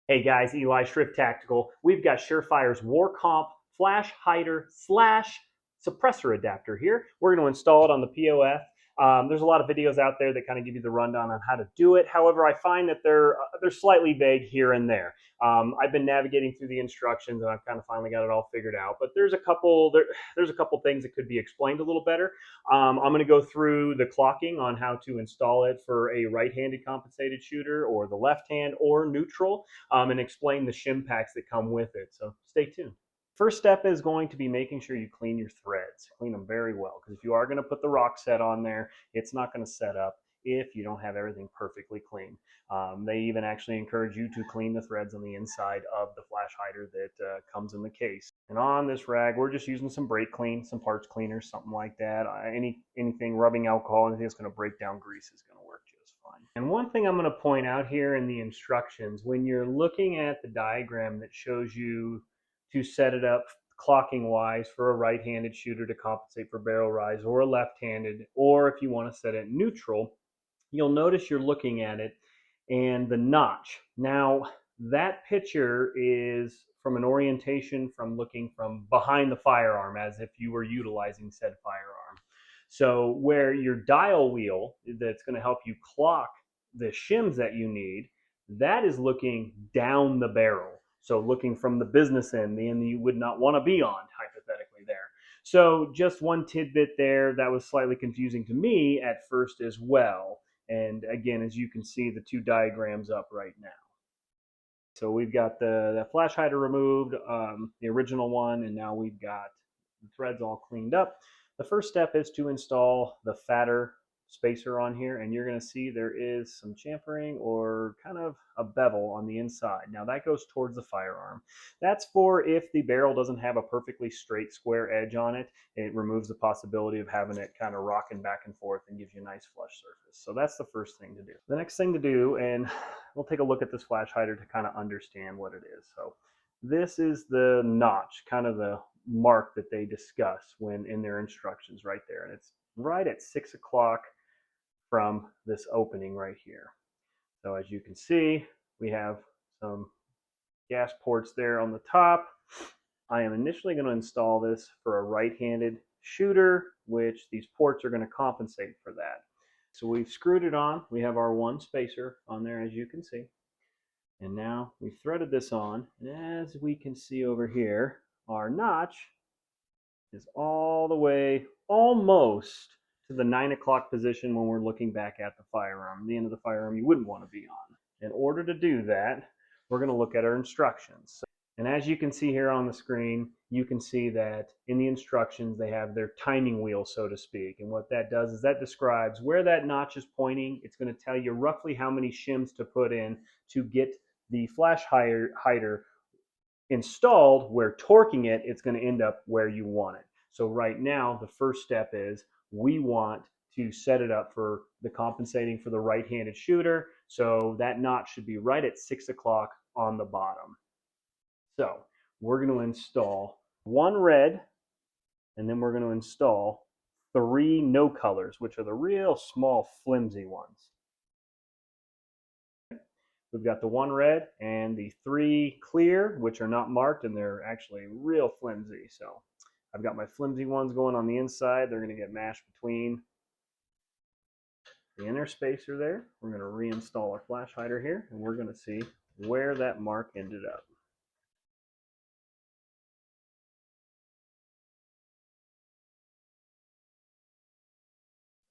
Hey guys, Eli Shrift Tactical. We've got SureFire's WARCOMP Flashider slash suppressor adapter here. We're going to install it on the POF. There's a lot of videos out there that kind of give you the rundown on how to do it. However, I find that they're slightly vague here and there. I've been navigating through the instructions and I've kind of finally got it all figured out. But there's a couple things that could be explained a little better. I'm going to go through the clocking on how to install it for a right-handed compensated shooter or the left hand or neutral, and explain the shim packs that come with it. So stay tuned. First step is going to be making sure you clean your threads. Clean them very well, because if you are going to put the Rocksett on there, it's not going to set up if you don't have everything perfectly clean. They even actually encourage you to clean the threads on the inside of the Flashider that comes in the case. And on this rag, we're just using some brake clean, some parts cleaners, something like that. Anything rubbing alcohol, anything that's going to break down grease is going to work just fine. And one thing I'm going to point out here in the instructions, when you're looking at the diagram that shows you to set it up clocking wise for a right-handed shooter to compensate for barrel rise, or a left-handed, or if you want to set it neutral, you'll notice you're looking at it and the notch. Now that picture is from an orientation from looking from behind the firearm, as if you were utilizing said firearm. So where your dial wheel that's going to help you clock the shims that you need, that is looking down the barrel. So looking from the business end, the end you would not want to be on, hypothetically there. So just one tidbit there that was slightly confusing to me at first as well. And again, as you can see, the two diagrams up right now. So we've got the Flashider removed, the original one, and now we've got the threads all cleaned up. The first step is to install the fatter spacer on here, and you're going to see there is some chamfering or kind of a bevel on the inside. Now that goes towards the firearm. That's for if the barrel doesn't have a perfectly straight square edge on it. It removes the possibility of having it kind of rocking back and forth and gives you a nice flush surface. So that's the first thing to do. The next thing to do, and we'll take a look at this Flashider to kind of understand what it is. So this is the notch, kind of the mark that they discuss when in their instructions right there, and it's right at 6 o'clock from this opening right here. So as you can see, we have some gas ports there on the top. I am initially going to install this for a right-handed shooter, which these ports are going to compensate for that. So we've screwed it on. We have our one spacer on there, as you can see. And now we've threaded this on. And as we can see over here, our notch is all the way almost to the 9 o'clock position when we're looking back at the firearm, the end of the firearm you wouldn't want to be on. In order to do that, we're going to look at our instructions. And as you can see here on the screen, you can see that in the instructions they have their timing wheel, so to speak. And what that does is that describes where that notch is pointing. It's going to tell you roughly how many shims to put in to get the Flashider installed, where torquing it, it's going to end up where you want it. So right now, the first step is we want to set it up for the compensating for the right-handed shooter. So that notch should be right at 6 o'clock on the bottom. So we're going to install one red, and then we're going to install 3 no colors, which are the real small flimsy ones. We've got the 1 red and the 3 clear, which are not marked, and they're actually real flimsy. So I've got my flimsy ones going on the inside. They're going to get mashed between the inner spacer there. We're going to reinstall our Flashider here, and we're going to see where that mark ended up.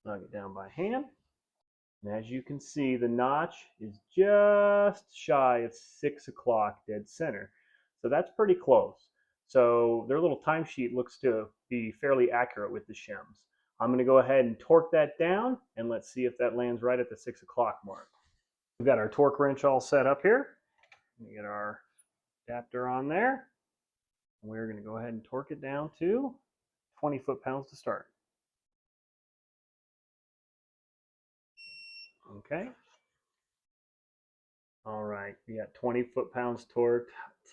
Snug it down by hand. And as you can see, the notch is just shy of 6 o'clock dead center. So that's pretty close. So their little timesheet looks to be fairly accurate with the shims. I'm going to go ahead and torque that down, and let's see if that lands right at the 6 o'clock mark. We've got our torque wrench all set up here. We get our adapter on there. We're going to go ahead and torque it down to 20 foot-pounds to start. Okay. All right, we got 20 foot-pounds torqued.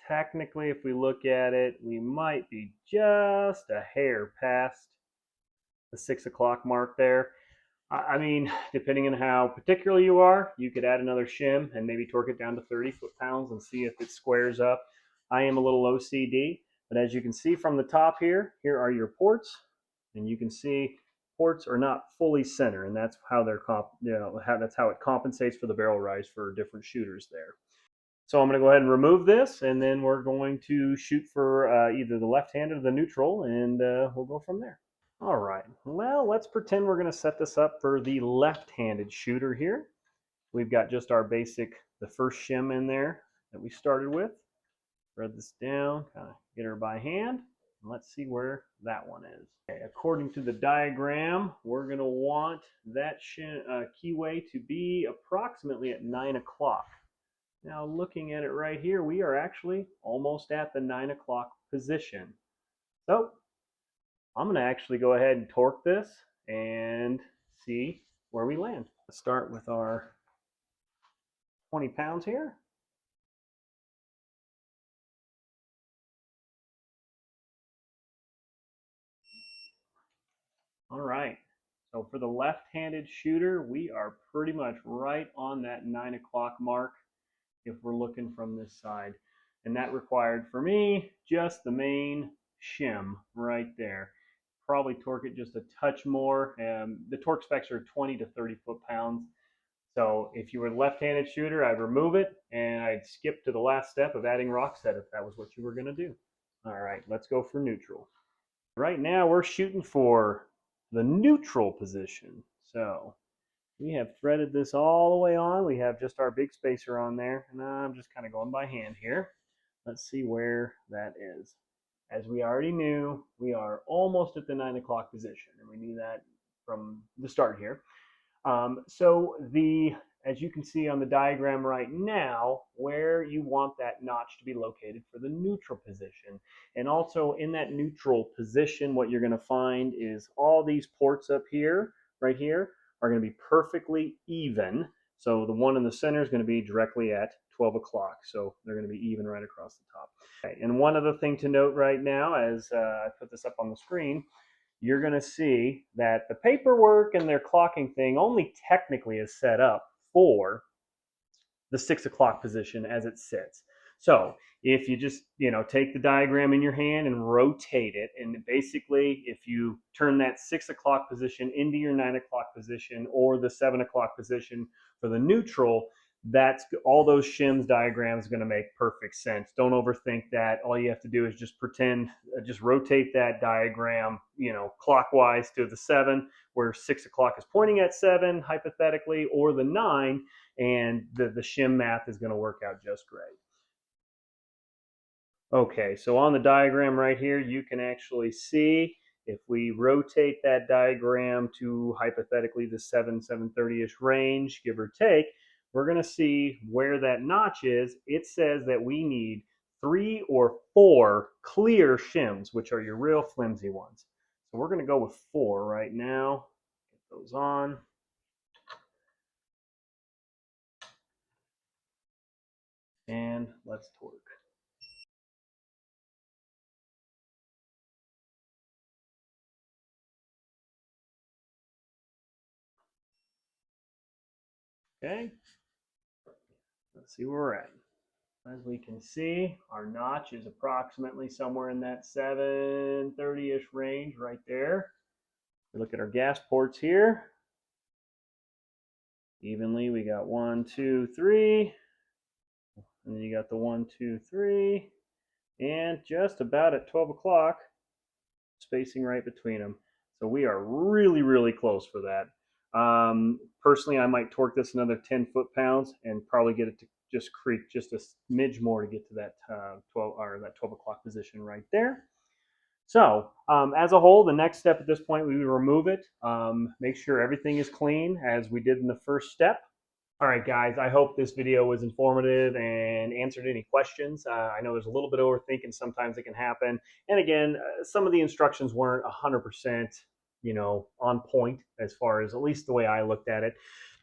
Technically, if we look at it, we might be just a hair past the 6 o'clock mark there. I mean, depending on how particular you are, you could add another shim and maybe torque it down to 30 foot-pounds and see if it squares up. I am a little OCD, but as you can see from the top here, here are your ports, and you can see ports are not fully center, and that's how they're that's how it compensates for the barrel rise for different shooters there. So I'm going to go ahead and remove this, and then we're going to shoot for either the left hand or the neutral, and we'll go from there. All right, well, let's pretend we're going to set this up for the left-handed shooter here. We've got just our basic, the first shim in there that we started with. Spread this down, kind of get her by hand, and let's see where that one is. Okay, according to the diagram, we're going to want that keyway to be approximately at 9 o'clock. Now, looking at it right here, we are actually almost at the 9 o'clock position. So I'm going to actually go ahead and torque this and see where we land. Let's start with our 20 pounds here. All right. So for the left-handed shooter, we are pretty much right on that 9 o'clock mark if we're looking from this side. And that required for me just the main shim right there. Probably torque it just a touch more. The torque specs are 20 to 30 foot-pounds. So if you were a left-handed shooter, I'd remove it and I'd skip to the last step of adding Rocksett if that was what you were going to do. All right, let's go for neutral. Right now we're shooting for the neutral position. So we have threaded this all the way on. We have just our big spacer on there, and I'm just kind of going by hand here. Let's see where that is. As we already knew, we are almost at the 9 o'clock position, and we knew that from the start here. As you can see on the diagram right now, where you want that notch to be located for the neutral position. And also in that neutral position, what you're going to find is all these ports up here, right here, are going to be perfectly even. So the one in the center is going to be directly at 12 o'clock. So they're going to be even right across the top. Okay, and one other thing to note right now, as I put this up on the screen, you're going to see that the paperwork and their clocking thing only technically is set up for the 6 o'clock position as it sits. So if you just, take the diagram in your hand and rotate it, and basically if you turn that 6 o'clock position into your 9 o'clock position or the 7 o'clock position for the neutral, that's all those shims diagrams going to make perfect sense. Don't overthink that. All you have to do is just pretend, just rotate that diagram, clockwise to the 7, where 6 o'clock is pointing at 7, hypothetically, or the 9, and the shim math is going to work out just great. Okay, so on the diagram right here, you can actually see if we rotate that diagram to hypothetically the 730-ish range, give or take, we're going to see where that notch is. It says that we need 3 or 4 clear shims, which are your real flimsy ones. So we're going to go with 4 right now. Get those on. And let's torque. Okay, let's see where we're at. As we can see, our notch is approximately somewhere in that 730-ish range right there. We look at our gas ports here. Evenly, we got 1, 2, 3. And then you got the 1, 2, 3. And just about at 12 o'clock, spacing right between them. So we are really, really close for that. Personally, I might torque this another 10 foot-pounds and probably get it to just creep just a smidge more to get to that 12 o'clock position right there. So as a whole, the next step at this point, we would remove it, make sure everything is clean as we did in the first step. All right, guys, I hope this video was informative and answered any questions. I know there's a little bit of overthinking. Sometimes it can happen. And again, some of the instructions weren't 100%, on point as far as at least the way I looked at it.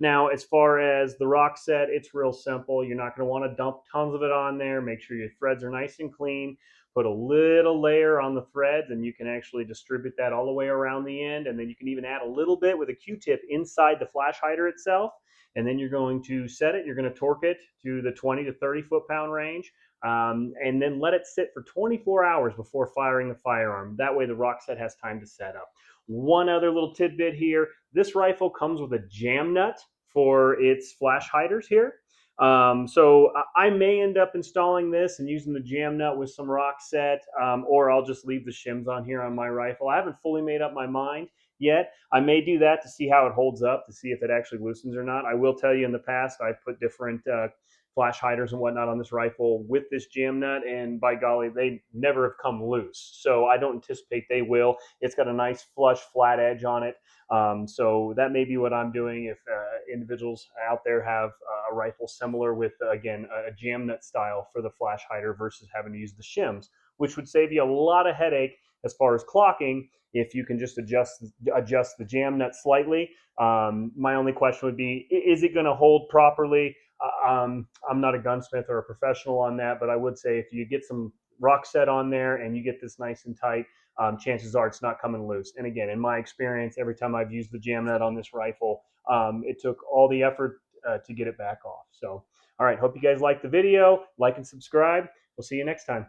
Now, as far as the Rocksett, it's real simple. You're not going to want to dump tons of it on there. Make sure your threads are nice and clean. put a little layer on the threads, and you can actually distribute that all the way around the end. And then you can even add a little bit with a Q-tip inside the flash hider itself. And then you're going to set it. You're going to torque it to the 20 to 30 foot-pound range. And then let it sit for 24 hours before firing the firearm. That way the Rocksett has time to set up. One other little tidbit here, this rifle comes with a jam nut for its flash hiders here. So I may end up installing this and using the jam nut with some Rocksett, or I'll just leave the shims on here on my rifle. I haven't fully made up my mind yet. I may do that to see how it holds up, to see if it actually loosens or not. I will tell you in the past, I've put different flash hiders and whatnot on this rifle with this jam nut, and by golly, they never have come loose. So I don't anticipate they will. It's got a nice flush flat edge on it. So that may be what I'm doing if individuals out there have a rifle similar with, again, a jam nut style for the flash hider versus having to use the shims, which would save you a lot of headache as far as clocking if you can just adjust the jam nut slightly. My only question would be, is it going to hold properly? I'm not a gunsmith or a professional on that, but I would say if you get some Rocksett on there and you get this nice and tight, chances are it's not coming loose. And again, in my experience, every time I've used the jam nut on this rifle, it took all the effort to get it back off. So, all right, hope you guys liked the video. Like and subscribe. We'll see you next time.